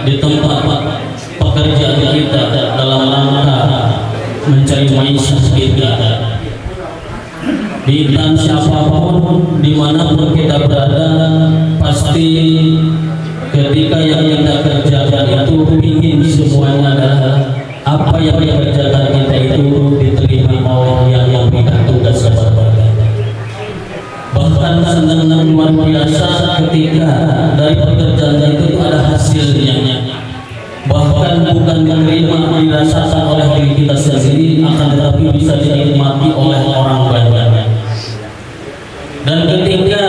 di tempat pekerjaan kita dalam rangka mencari maisha kita. Di dan siapapun dimanapun kita berada, pasti ketika yang kita kerjakan itu ingin semuanya adalah apa yang dikerjakan kita itu diterima oleh yang memberikan tugas kepada kita. Bahkan senang luar biasa ketika dari pekerjaan itu ada hasilnya. Bahkan bukan menerima dirasakan oleh diri kita sendiri, akan tetapi bisa dinikmati oleh orang banyak. Dan ketika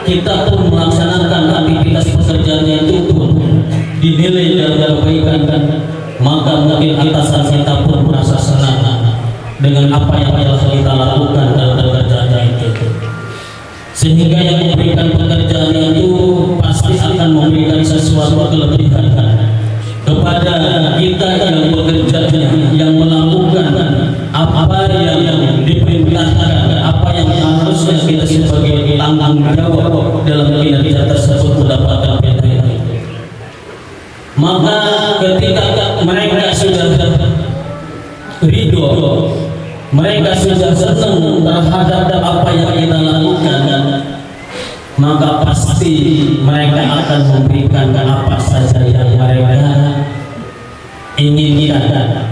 kita pun melaksanakan aktivitas pekerjaannya itu pun dinilai dengan kebaikan, maka mungkin atasan kita pun merasa senang dengan apa yang telah kita lakukan dalam pekerjaan itu. Sehingga yang memberikan pekerjaan itu pasti akan memberikan sesuatu kelebihan kepada kita yang bekerja, yang melakukan apa yang diperintahkan, apa yang harusnya kita sebagai tanggung jawab dalam kinerja tersebut mendapatkan perintah. Maka ketika mereka sudah ridho, mereka sudah senang terhadap apa yang kita lakukan, maka pasti mereka akan memberikan apa saja yang mereka inginkan.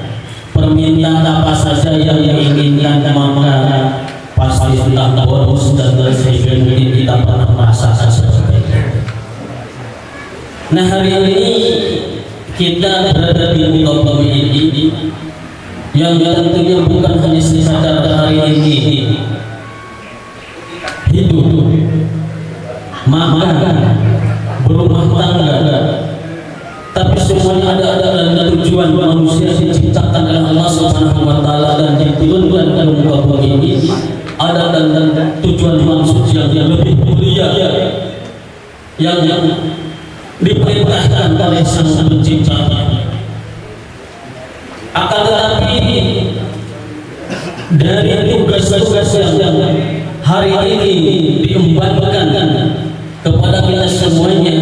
Permintaan apa saja yang diinginkan, maka pasti sudah bonus dan sehingga mungkin kita pernah merasakan seperti itu. Nah, hari ini kita berada di muka bumi ini yang tentunya bukan hanya sekadar hari ini hidup, makan, berumah tangga, tapi semuanya ada tujuan manusia diciptakan oleh Allah Subhanahu wa taala dan diturunkan ke muka bumi ini ada dan tujuan maksud yang lebih mulia yang diperintahkan oleh Sang Pencipta. Akan tetapi dari tugas-tugas yang hari ini diembankan kepada kita semuanya,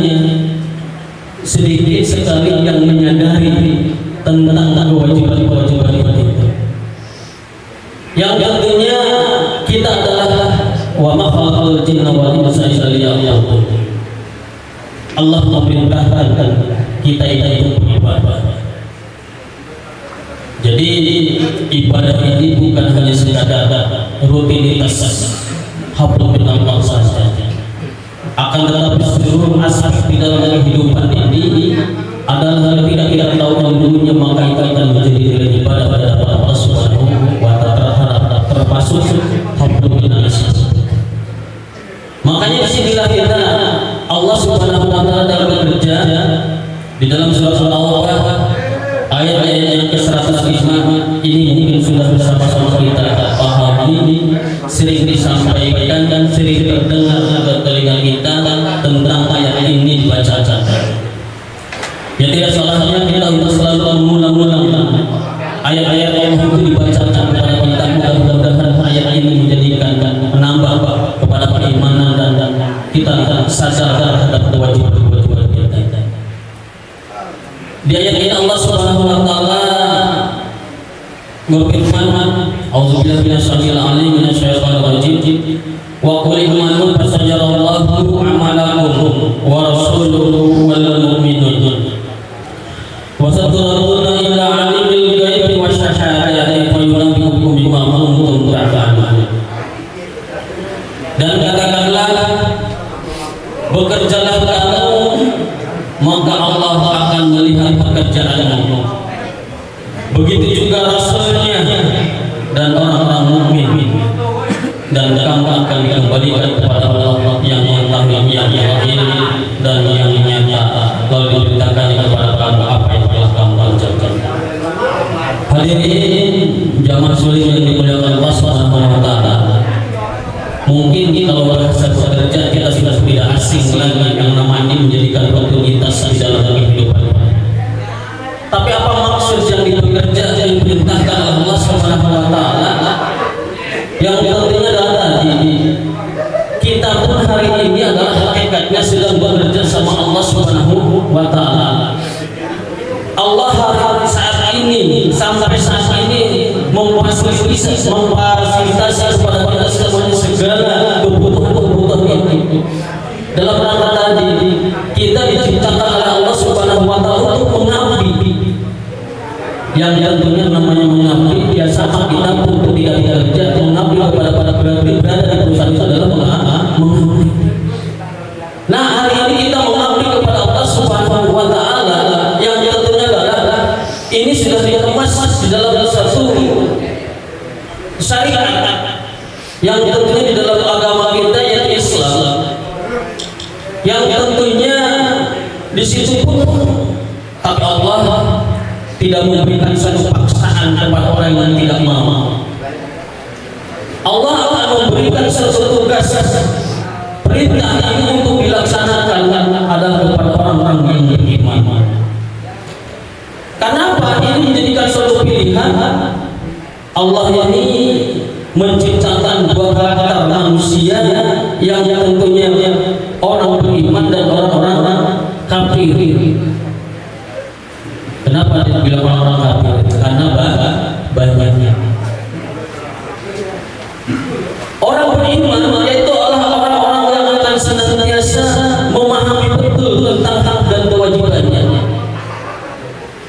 sedikit sekali yang menyadari tentang kewajiban-kewajiban itu. Yang tentunya kita adalah wa ma khalaqal jinna wal insa illa liya'budun. Allah memerintahkan kita itu beribadah. Jadi ibadah ini bukan hanya sekadar rutinitas hablum minallah saja. Akan tetapi seluruh aspek di dalam kehidupan ini adalah tidak kita tahu dulunya, maka kita akan menjadi nilai ibadah pada Allah Subhanahu wa taala, termasuk hablum minallah. Makanya disinilah kita Allah Subhanahu wa taala dalam bekerja di dalam surah Al-Baqarah ayat-ayat yang ke-105 ini mungkin sudah bersama-sama kita pahami, sering disampaikan dan sering terdengar ke telinga kita tentang ayat ini dibacakan. Ya, tidak salahnya kita untuk selalu mengulang-ulang ayat-ayat Allah itu dibacakan kepada kita. Mudah-mudahan ayat ini menjadikan menambah kepada keimanan dan kita sadar terhadap kewajiban-kewajiban kita. Di ayat ini Allah Subhanahu wa taala berfirman, "A'udzubillahi minasyaitonir rajim, minasyaitonir rajim. Wa qul i'malu fasayarallahu 'amalakum wa rasuluhu wal mu'minun. Wa saturadduna ila 'alimil ghaibi wasyahadati fa yunabbi'ukum bima kuntum ta'malun." Dan katakanlah, bekerjalah kamu, maka Allah akan melihat pekerjaanmu. Begitu juga Rasulnya dan orang-orang mukmin, dan kamu akan dikembalikan kepada Allah yang mengetahui yang zahir dan yang nyata, lalu diberitakan kepada kamu apa yang telah kamu kerjakan. Hadirin jamaah sekalian yang dimuliakan Allah Subhanahu wa taala, mungkin kalau bahasa pekerja kita sudah tidak asing lagi yang namanya menjadikan rutinitas di dalam kehidupan. Tapi apa maksud yang dipekerja yang diperintahkan oleh Allah Subhanahu wa taala? Yang pentingnya adalah tadi kita pun hari ini adalah hakikatnya sedang bekerja sama Allah Subhanahu wa taala. sampai saat ini memfasilitasi kepada kita semuanya segala kebutuhan ini. Dalam rangka tadi kita diciptakan oleh Allah Subhanahu wa taala untuk mengabdi. Yang tentunya namanya mengabdi biasa kita pun tidak bekerja mengabdi kepada berada di perusahaan itu adalah mengabdi. Nah, hari ini kita mengabdi kepada Allah Subhanahu wa taala yang tentunya adalah ini sudah dikemas di dalam satu syariat yang tentunya di dalam agama kita yaitu Islam, yang tentunya di situ pun tapi Allah tidak memberikan satu paksaan kepada orang yang tidak mau. Allah akan memberikan satu tugas perintah ini untuk dilaksanakan adalah kepada orang-orang yang beriman. Kenapa ini menjadikan suatu pilihan? Allah ini menciptakan dua karakter manusia yang tentunya orang beriman dan orang-orang kafir. Kenapa dibilang orang-orang kafir? Karena banyaknya orang beriman yaitu orang-orang yang akan senantiasa memahami betul tentang hak dan kewajibannya.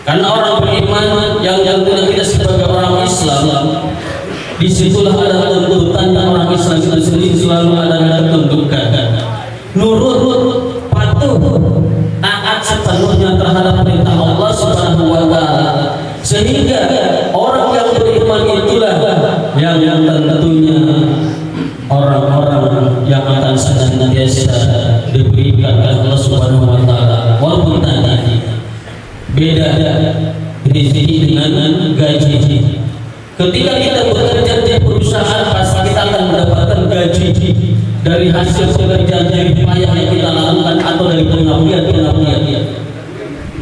Karena orang beriman yang kita sebagai orang Islam, disitulah ada tuntutan orang Islam itu sendiri selalu ada ketundukan, nurut, patuh, taat sepenuhnya terhadap perintah Allah Subhanahu wa taala. Sehingga orang yang beriman itulah yang tentunya orang-orang yang akan senantiasa diberikan oleh Allah Subhanahu wa taala. Walaupun tadi beda rezeki dengan gaji. Ketika kita bekerja di perusahaan pasti kita akan mendapatkan gaji dari hasil pekerjaan dari payah yang kita lakukan atau dari pengabdian.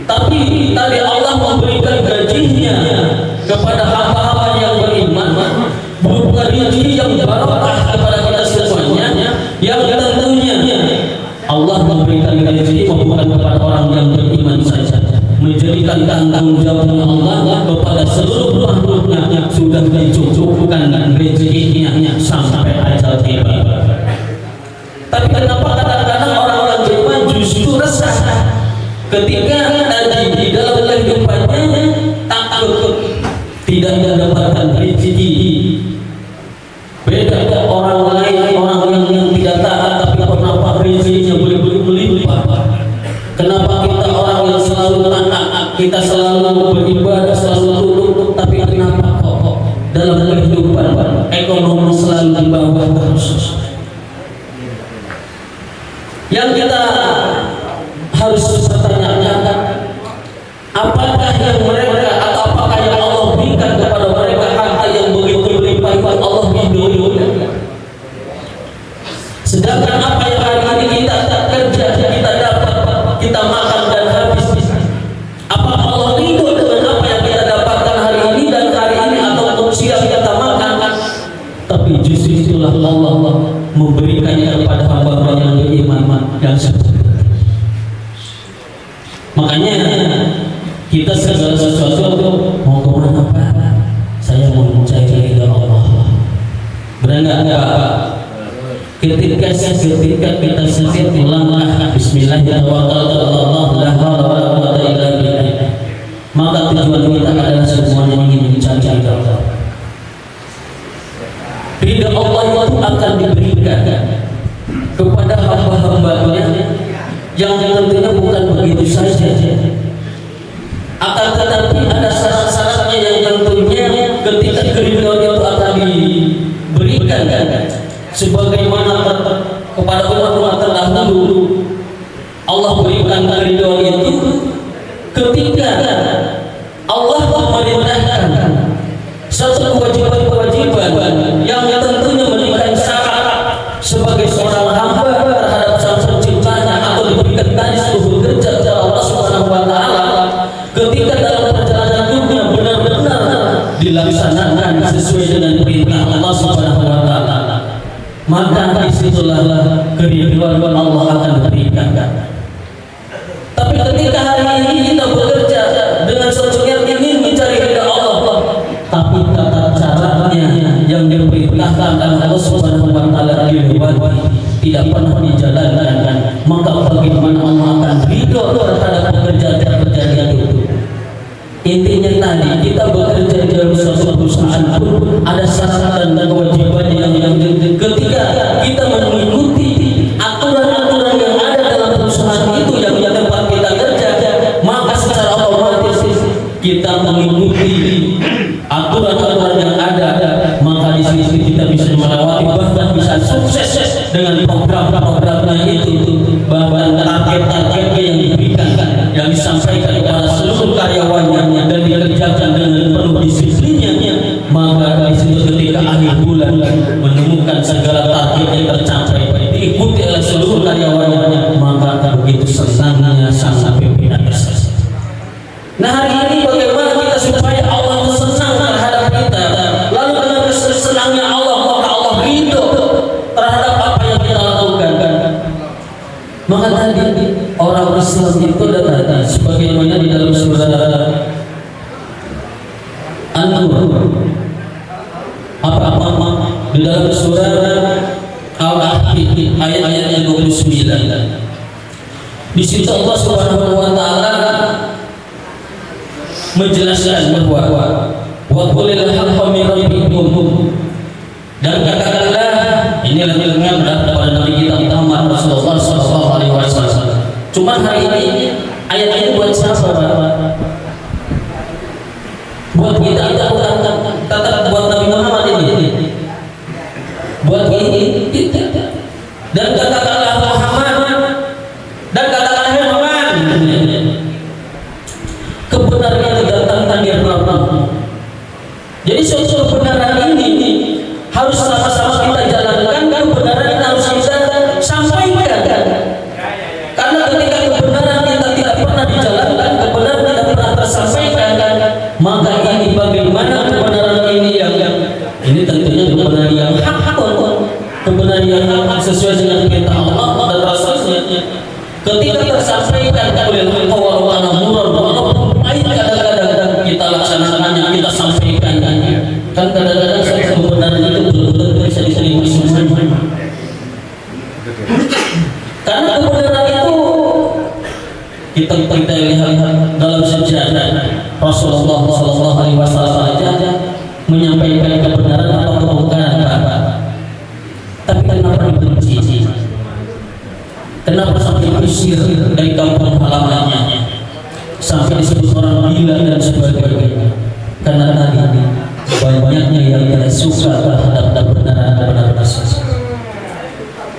Tapi tadi Allah memberikan gajinya kepada hamba-hamba yang beriman berupa rezeki yang barokah kepada kita semuanya, yang tentunya Allah memberikan rezeki bukan kepada orang yang beriman saja, menjadikan tanggung jawabnya Allah kepada seluruh makhluknya sudah dicukupkan rezekinya sampai ajal tiba. Tapi kenapa kadang-kadang orang-orang beriman justru resah ketika tadi di dalam kehidupannya takut tidak mendapatkan rezeki? Beda orang lain, orang yang tidak taat tapi kenapa rezekinya boleh melimpah? Kenapa kita orang yang selalu taat, kita selalu beribadah, selalu tunduk, tapi kenapa kok dalam kehidupan ekonomi selalu di bawah terus? Yang kita harus bertanya, apakah yang mereka atau apakah yang Allah berikan kepada mereka harta yang begitu berlimpah Allah hidup? Sedangkan apa yang hari ini kita kerja, kita dapat, kita makan dan habis, apakah Allah ridho dengan apa yang kita dapatkan hari ini dan hari ini atau siang kita makan? Tapi justru itulah Allah memberikannya kepada hamba yang beriman yang seperti itu. Makanya kita segala sesuatu mau kemana Pak? Saya mau mencari ridha Allah. Benar nggak? Ketika kita setiap melangkah Bismillahirrahmanirrahim, maka tujuan kita adalah semuanya ingin mencari ridha Allah. Ridha Allah itu akan diberikan kepada hamba-hambanya yang tentunya bukan begitu saja, akan tetapi ada syarat-syaratnya yang tentunya ketika keridhaan itu akan diberikan sebagaimana kepada umat terdahulu. Allah berikan keridhaan itu ketika Allah memerintahkan satu kewajiban yang tentunya memberikan syarat sebagai seorang hamba terhadap sang penciptanya atau diberikan garis bekerja kepada Allah Subhanahu wa taala. Ketika dalam perjalanan hidupnya benar-benar dilaksanakan sesuai dengan perintah Allah Subhanahu wa taala, maka disitulah keridhaan Allah akan diberikan. Tapi ketika hari ini kita bekerja dengan sesuatu yang ingin mencari ridha Allah, tapi tata caranya yang diperintahkan Allah Subhanahu wa taala dilewati, tidak pernah dijalankan, maka bagaimana Allah akan ridho terhadap pekerjaan-pekerjaan itu? Intinya tadi, kita bekerja di dalam suatu perusahaan pun ada syarat dan kewajiban yang ketika kita mengikuti aturan-aturan yang ada dalam perusahaan itu yang tempat kita kerja, maka secara otomatis kita mengikuti aturan-aturan yang ada, maka di sini kita bisa melewati, bahkan bisa sukses dengan program-programnya itu, bahkan target-targetnya yang diberikan, yang disampaikan kepada seluruh karyawannya dan dikerjakan dengan penuh disiplinnya, maka di situ ketika akhir bulan menemukan segala target yang tercapai diikuti oleh seluruh karyawannya, maka begitu senangnya sang pimpinan tersebut. Nah, hari ini bagaimana kita supaya Allah senang terhadap kita, lalu dengan kesenangannya Allah maka Allah ridho terhadap apa yang kita lakukan. Maka tadi orang Islam itu datang sebagaimana di dalam surah An-Nur, apa di dalam surah Al-Ahqaf ayat-ayat yang 29. Di situ Allah Subhanahu wa taala menjelaskan bahwa wa qulil haqqu min rabbikum, dan katakanlah, inilah ilmunya kepada Nabi kita Muhammad Rasulullah sallallahu alaihi wasallam. Cuma hari ini ayat ini buat siapa, Pak? Buat kita, tetap buat Nabi Muhammad ini. Buat kita. Dan katakanlah Muhammad, dan katakanlah Muhammad, kebenaran didatangkan dari Allah. Jadi suatu kebenaran ini harus sama-sama kita jalankan, kebenaran ini harus kita sampaikan. Karena ketika kebenaran kita tidak pernah dijalankan, kebenaran tidak pernah tersampaikan, maka ini bagaimana kebenaran ini yang ini tentunya kebenaran yang hak, kebenaran yang hak sesuai dengan perintah Allah dan Rasulnya. Ketika tersampaikan oleh Allah walaupun pahit kadang-kadang kita laksanakannya, kita sampaikan, kan kadang-kadang satu kebenaran itu belum tentu bisa diterima semuanya. Karena kebenaran itu kita lihat dalam sejarah Rasulullah Sallallahu Alaihi Wasallam aja menyampaikan kebenaran atau kebongkaran apa. Tapi kenapa dibenci? Kenapa sampai diusir dari kampung halamannya, sampai disebut orang gila dan sebagainya? Karena tadi banyaknya yang tidak suka terhadap kebenaran tersebut.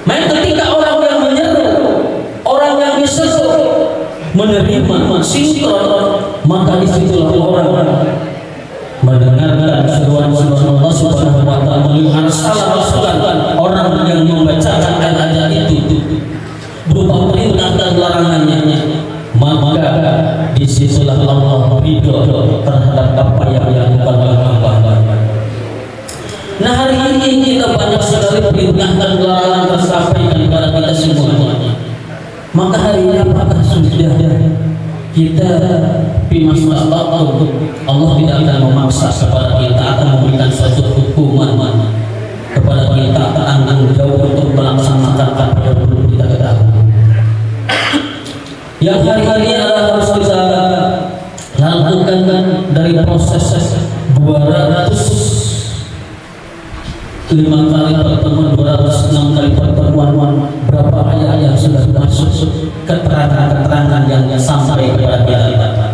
Maka ketika orang yang menyeru, orang yang diseru menerima sinkron, maka disitulah orang mendengarkan seruan-seruan Allah Subhanahu wa taala melalui rasulan, orang yang membacakan ayat itu berupa perintah dan larangannya, maka disitulah Allah ridho terhadap apa yang dilakukan oleh hamba. Nah, hari ini kita banyak sekali perintah dan larangan tersampaikan kepada kita semua. Maka hari ini apakah sudah kita Allah tidak akan memaksa kepada kita, akan memberikan suatu hukuman kepada kita, tanggung jawab untuk melaksanakan apa yang perlu kita ketahui. Yang hari-hari adalah harus kita lakukan dari proses 205 kali pertemuan, 206 kali pertemuan, berapa ayat yang sudah masuk, keterangan-keterangan yang sampai kepada kita.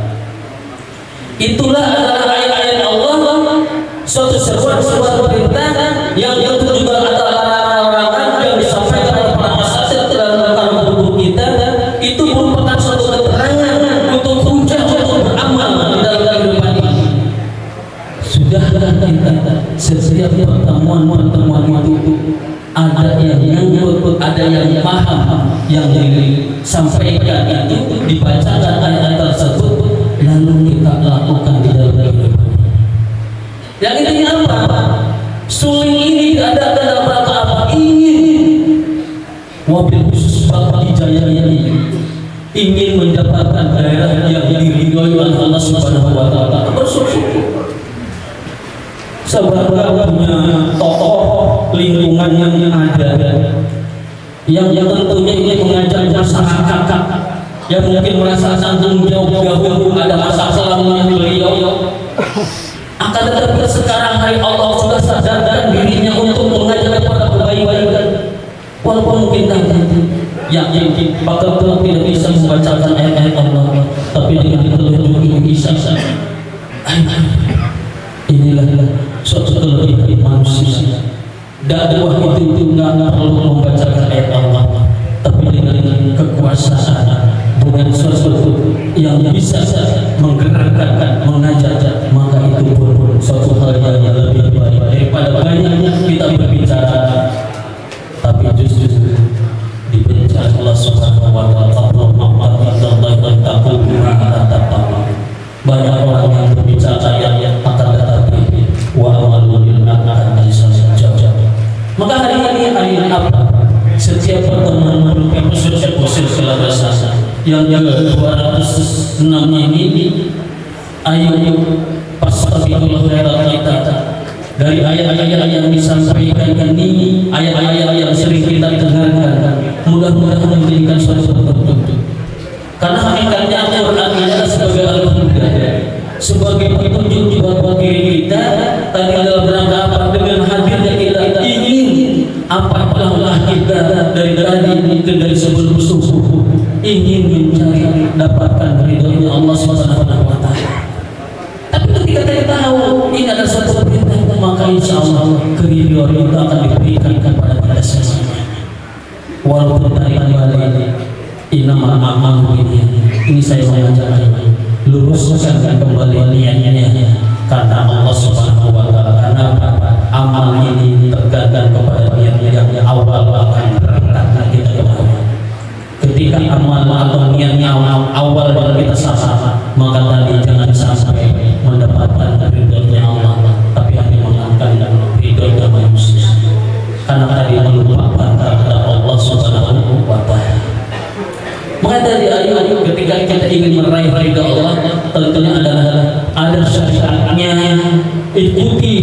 Itulah adalah ayat-ayat Allah, suatu seruan-seruan perintah yang itu juga ada larangan-larangan yang disampaikan oleh para masyarakat dalam tubuh kita. Itu merupakan suatu keterangan untuk hujah untuk beramal di dalam kehidupan ini. Sudahkah kita setiap pertemuan itu ada yang nyambut, ada yang paham yang disampaikan itu, dibacakan ayat tersebut, lalu kita lakukan di dalam kehidupan. Yang intinya apa? Suling ini ada dalam rangka apa? Ingin wabil khusus Bapak Hijayah ini ingin mendapatkan daerah yang diridhoi oleh Allah Subhanahu wa taala. Bersyukur. sebangga punya tokoh lingkungan yang ada, yang tentunya ini mengajak masyarakat yang mungkin merasa tanggung jauh-jauh ada masa kelamnya beliau. Akan tetapi sekarang hari Allah sudah sadarkan dirinya untuk mengajak kepada kebaikan, walaupun mungkin nanti yang bakal tidak bisa membacakan ayat-ayat Allah, tapi dengan petunjuk ini bisa. Inilah suatu kelebihan manusia. Dakwah itu nggak perlu membacakan ayat Allah, tapi dengan kekuasaan, dengan sesuatu yang bisa menggerakkan, mengajak, maka itu pun suatu hal yang lebih baik daripada banyaknya kita berbicara, tapi justru dibencar Allah Subhanahu wa Ta'ala. Banyak orang yang berbicara yang akan tetapi wa amalul akan saja. Maka hari ini apa? Setiap pertemuan merupakan setiap silsilah bahasa yang ke-206 ini, ayo fastabiqul khairat kita. Dari ayat-ayat yang disampaikan ini, ayat-ayat yang sering kita dengarkan, mudah-mudahan menjadikan suatu petunjuk. Karena hakikatnya Al-Quran adalah sebagai al-huda, sebagai petunjuk buat diri kita. Tadi dalam rangka apa? Dengan hadirnya kita ingin apa langkah kita dari tadi dari sebelum subuh, ingin mencari dapatkan ridhonya Allah Subhanahu wa Ta'ala. Tapi ketika kita tahu ini adalah satu perintah, maka insya Allah keridhaan kita akan diberikan kepada kita semuanya. Walaupun tadi kembali inama amal ini saya mengajak luruskan kembali niatnya, karena Allah Subhanahu wa Ta'ala. Karena amal ini tergantung kepada niat yang awal akan berangkat kita kemana. Ketika amal atau niatnya awal kita salah, maka tadi jangan sampai mendapatkan ridhonya Allah, tapi hanya mengangkat ridhonya manusia, karena tadi melupakan terhadap Allah Subhanahu wa Ta'ala. Maka tadi ayo ketika kita ingin meraih ridha Allah, tentunya ada syariatnya, ikuti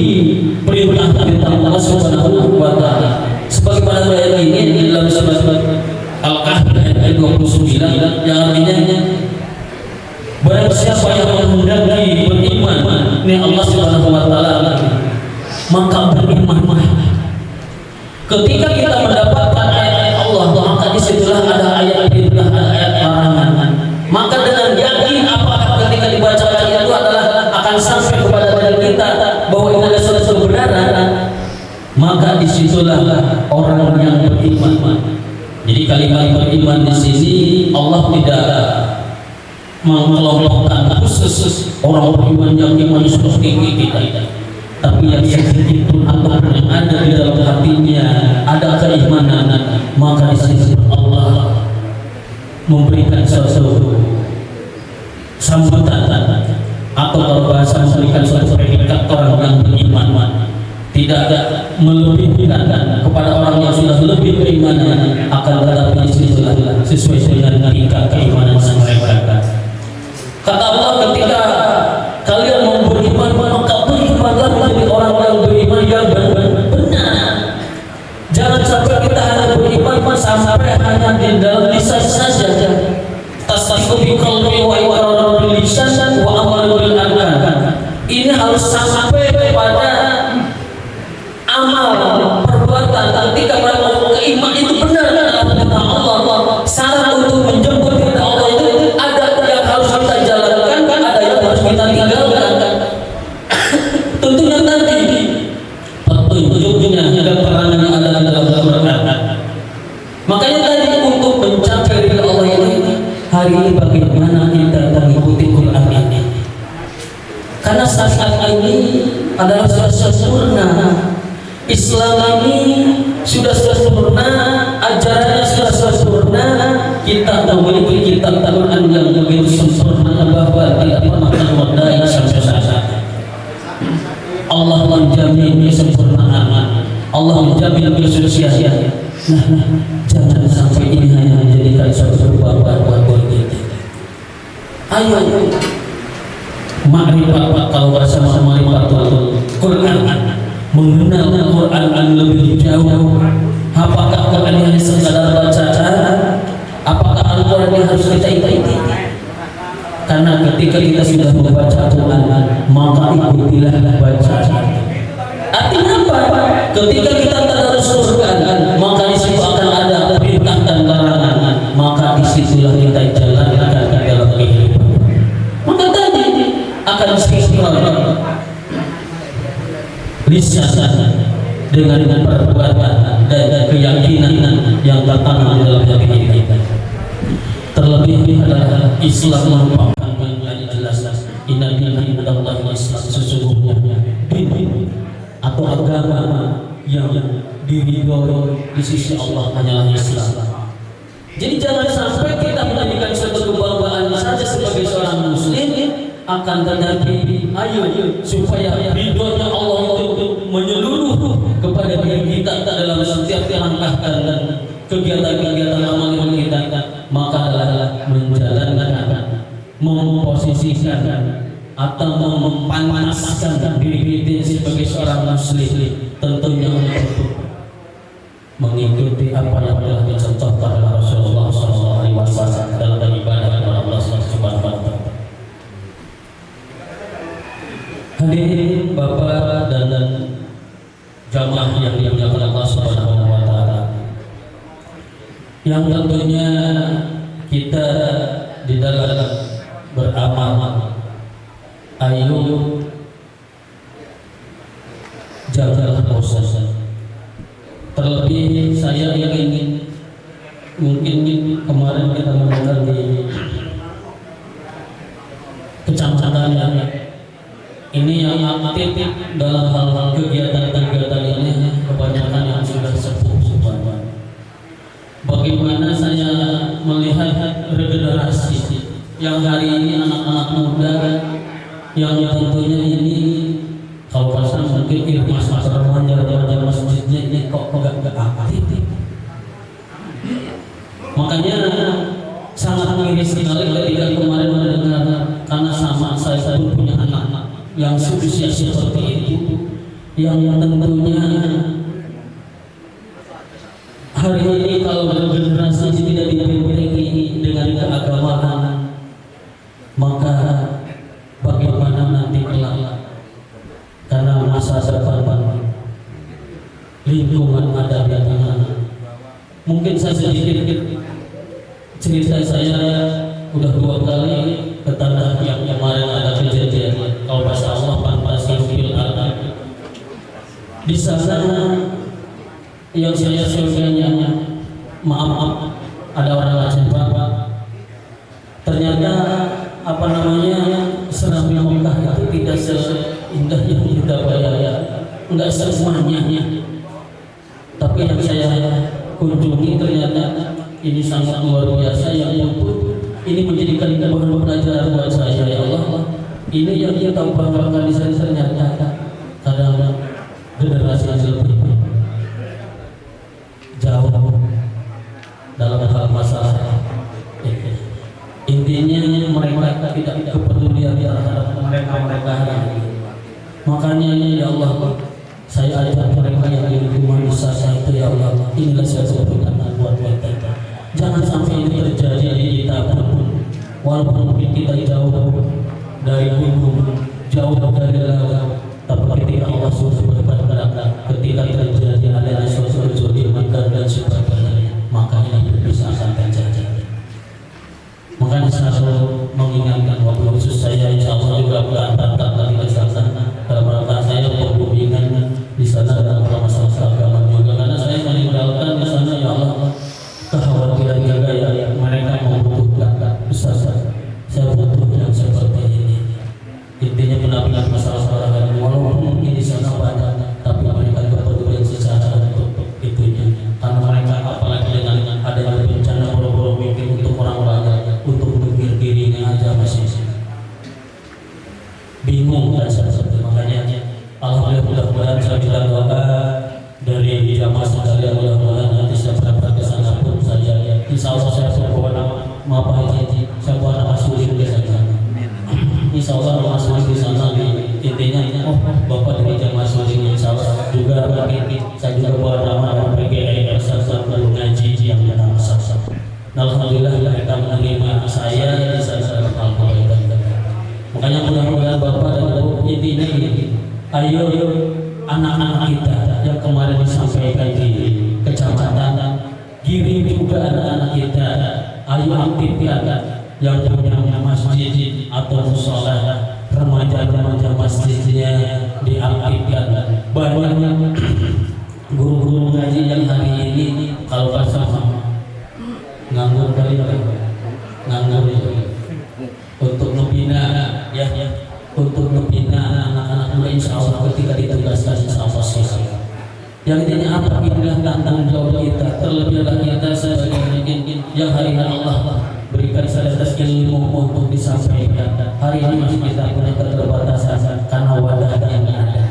perintah Allah Subhanahu wa Ta'ala. Sebagaimana ayat ini dalam surat Al-Kahfi ayat 29 yang artinya, barang siapa yang menghendaki beriman ini Allah Subhanahu wa Ta'ala, maka berimanlah. Ketika kita mendapatkan ayat Allah, maka disitulah ada ayat perintah, ayat larangan. Maka dengan yakin apakah ketika dibacakan itu adalah akan sampai kepada diri kita bahwa ini adalah suatu kebenaran, maka disitulah orang yang beriman. Jadi kalimat beriman di sini Allah tidak mengelompokkan khusus orang beriman yang iman seperti kita, tapi yang sedikit pun apa yang ada di dalam hatinya ada keimanan, maka di sini Allah memberikan suatu sambutan, atau kalau bahasa memberikan suatu predikat orang yang beriman, tidak melebihkan kepada orang yang sudah lebih beriman, akan tetapi di sini sesuai dengan tingkat keimanan mereka. Kata Allah, ketika kalian mau beriman, maka berimanlah menjadi orang yang beriman yang benar. Jangan sampai kita hanya beriman sampai hanya di dalam lisan saja. Tasdiqu bi qalbi wa iqraru bil lisan wa amalu bil arkan. Ini harus sampai kepada amal perbuatan. Ketika mereka keiman itu benar adalah Allah. Syarat untuk menjemput kita Allah itu ada yang harus kita jalankan, ada yang harus kita tinggalkan. Tentunya nanti petunjuknya keterangan yang ada di dalam Al-Quran. Makanya tadi untuk mencapai ridha Allah ini, hari ini bagaimana kita mengikuti Quran ini? Karena saat ini adalah sudah sempurna. Islam ini sudah sempurna, ajarannya sudah sempurna. Kita memiliki kitab Al-Quran yang begitu sempurna bahwa tidak pernah terwadai sampai saat. Allah menjamin kesempurnaan, Allah menjamin kesucian. Nah, jangan sampai ini hanya menjadikan suatu beban buat kita. Ayo, makrifat kalau bahasa makrifat Quran. Artinya apa? Ketika kita tadarus Quran, maka di situ akan ada perintah dan larangan, maka disitulah kita jalankan dalam kehidupan. Maka tadi akan sinkron lisan dengan perbuatan dan keyakinan yang tertanam dalam hati kita. Terlebih adalah Islam merupakan yang jelas. Inna dina indallahi Islam, sesungguhnya din atau agama yang diridhoi di sisi Allah hanyalah Islam. Jadi jangan sampai kita menjadikan suatu kebanggaan saja sebagai seorang muslim, akan tetapi ayo supaya ridhonya Allah itu menyeluruh kepada diri kita dalam setiap langkah dan kegiatan-kegiatan amal kita, maka adalah menjalankan, memposisikan atau memanaskan diri kita sebagai seorang muslim, tentunya untuk mengikuti apa yang telah dicontohkan oleh Rasulullah SAW dalam ibadah kepada Allah Subhanahu wa Ta'ala. Hadirin Bapak dan jamaah yang dimuliakan Allah Subhanahu wa Ta'ala, yang tentunya kita di dalam beramal, ayo janganlah bosan. Terlebih saya ingin, mungkin kemarin kita mendengar di kecamatan ini yang aktif dalam hal-hal kegiatan-kegiatan ini kebanyakan yang sudah sepuh. Bagaimana saya melihat regenerasi yang hari ini anak-anak muda yang tentunya ini kalau pasal mungkin irmas remaja masjidnya ini kok enggak aktif. Makanya sangat miris sekali ketika kemarin mendengar, karena sama saya pun punya anak-anak yang seusia seperti itu, yang tentunya hari ini kalau generasi tidak dibentengi dengan keagamaan, maka bagaimana nanti kelak? Karena masa depan lingkungan ada di tangan. Mungkin saya sedikit cerita, saya udah 2 kali ke tanah yang kemarin ada kejadian. Kalau bahasa Allah fantasi fil alam. Di sana yang saya surganya, maaf ada orang Aceh Bapak. Ternyata apa namanya Seram Mekah itu tidak seindah yang kita bayangkan, enggak semuanya. Tapi yang saya kunjungi ternyata ini sangat luar biasa, yang ini menjadikan bahan pelajaran buat saya. Ya Allah, ini yang kita banggakan di sana ternyata kadang generasi lebih jauh dalam hal masalah. Intinya mereka tidak kepedulian terhadap mereka hari ini. Makanya ya Allah, saya ajak mereka yang di rumah desa saya itu, ya Allah, inilah suatu peringatan buat kita. Jangan sampai ini terjadi di kita pun, walaupun kita jauh dari gunung, jauh dari laut, tapi ketika Allah sudah berkata, ketika terjadi adanya suatu kejadian dan sebagainya, maka ini bisa akan terjadi. Makanya selalu mengingatkan, waktu khusus saya insya Allah juga berangkat lagi ke sana dalam rangka saya pembimbingan di sana dalam masalah agama juga, karena saya meninggalkan di sana ya Allah kekhawatiran juga ya mereka membutuhkan besar. Saya butuh yang seperti ini. Intinya penampilan masalah olahraga, walaupun mungkin di sana banyak, tapi mereka kepedulian secara untuk itunya, karena mereka apalagi dengan adanya bencana boro-boro mikir untuk orang-orang, untuk mikir dirinya aja masih bingung dan seperti. Makanya alhamdulillah, mudah-mudahan saya minta doa dari jamaah sekalian, mudah-mudahan nanti saya berangkat ke sana pun saja, insya Allah saya bawa nama saya bawa nama Sulim di sana. Insya Allah nama Sulim di sana, intinya Bapak dari jamaah Sulim, insya Allah juga saya juga bawa nama PGI Persatuan Guru Ngaji yang bernama Saksa. Alhamdulillah mereka menerima saya di sana. Makanya mudah-mudahan Bapak dan Ibu, intinya ini, ayo anak-anak kita yang kemarin disampaikan di kecamatan, kirim juga anak-anak kita, ayo aktifkan yang punya masjid atau musola, remaja-remaja masjidnya diaktifkan. Banyak guru-guru ngaji yang hari ini kalau bahasa nganggur kali nganggur untuk membina ya, untuk membina anak-anak muda, insya Allah ketika ditugaskan insya Allah sih. Yang ini apa? Inilah tanggung jawab kita. Terlebih lagi kita sebagai yang hari ini Allah berikan sebatas ilmu untuk disampaikan. Hari ini masih kita punya keterbatasan karena wadah yang ada.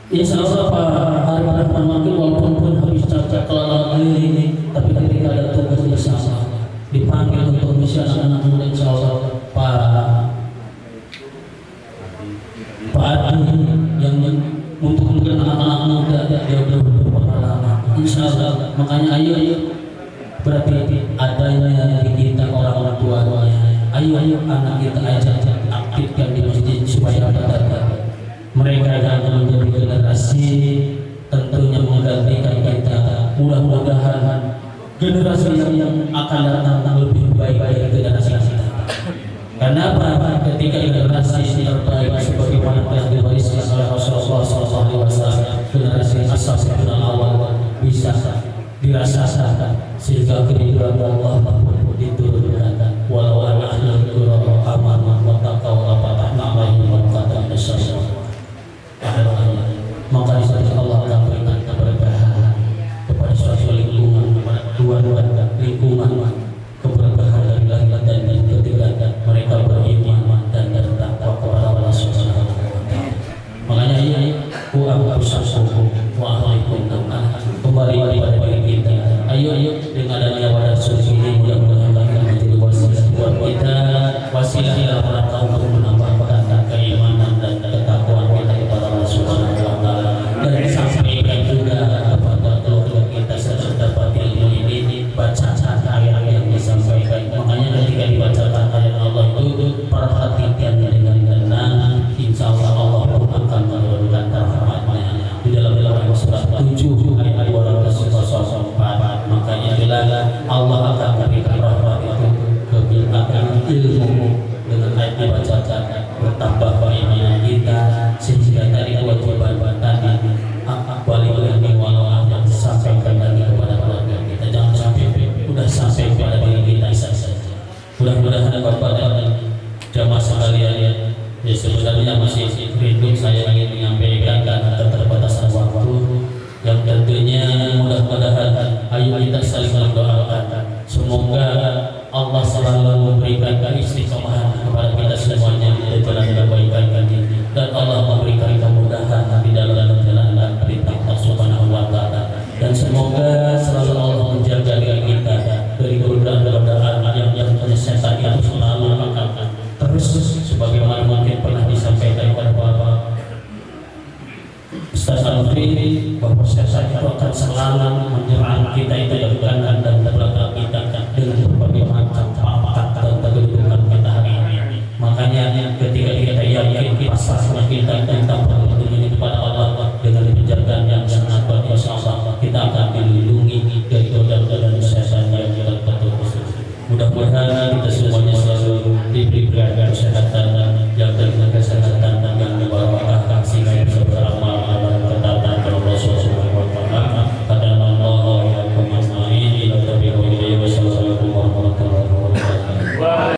Insya Allah Pak hari makin walaupun habis capek kelelahan ini, tapi ketika ada tugas bersama dipanggil untuk misi anak-anak muda, insya Allah Pak Adi yang untuk mungkin anak-anak muda dia berpengalaman, insya Allah. Makanya ayo berarti adanya di kita orang tuanya, ayo anak kita ajak aktifkan di masjid supaya mereka yang menjadi generasi tentunya menggantikan kita. Mudah-mudahan generasi yang akan datang lebih baik dari generasi kita. Kenapa? Ketika generasi terbaik sebagaimana telah diwariskan oleh Rasulullah SAW, generasi as-sabiqun al-awwal bisa dirasakan sehingga kerinduan Allah diturunkan. Walau ala ahlul qura amanu wa taqaw la fatahna alaihim barakatin minas maka di sana Allah akan berikan keberkahan kepada suatu lingkungan, dua lingkungan keberkahan dari lahir dan ketika mereka beriman dan bertakwa kepada Allah Subhanahu wa taala. Makanya ku amsakum wa alaikum kembali kepada diri kita. Ayo dengan adanya wadah suci ini mudah-mudahan akan menjadi wasilah buat kita, wasilah dalam rangka untuk menambahkan keimanan dan ketakwaan kita kepada Allah Subhanahu wa taala, dan disampaikan juga kepada keluarga kita serta dapat ilmu ini bacaan ayat yang disampaikan. Makanya ketika dibacakan ayat Allah itu perhatikan dengan tenang, insya Allah Allah pun akan menurunkan rahmatnya. Di dalam surat 7 ayat 204, makanya bila Allah akan memberikan rahmat itu kebijakan ilmu dengan ayat dibacakan bertambah keimanan kita, sehingga tadi kewajiban tadi balik lagi walau yang disampaikan lagi kepada keluarga kita, jangan sampai udah sampai pada diri kita saja. Mudah-mudahan Bapak dan jamaah sekalian ya, sebenarnya masih rindu saya ingin menyampaikan karena keterbatasan waktu, yang tentunya mudah-mudahan ayo kita saling mendoakan semoga Allah selalu memberikan keistiqomahan kepada kita semuanya di jalan kebaikan ini, dan Allah memberikan kemudahan di dalam menjalankan perintah Allah Subhanahu wa taala, dan semoga selalu Allah menjaga diri kita dari godaan-godaan yang setan itu selalu akan terus sebagaimana mungkin pernah disampaikan kepada Bapak Ustaz Alfi bahwa setan itu akan selalu menyerang kita itu dari kanan dan belakang kita dengan berbagai macam pangkat dan kedudukan kita hari ini. Makanya ketika kita yakin pasrahnya kita tentang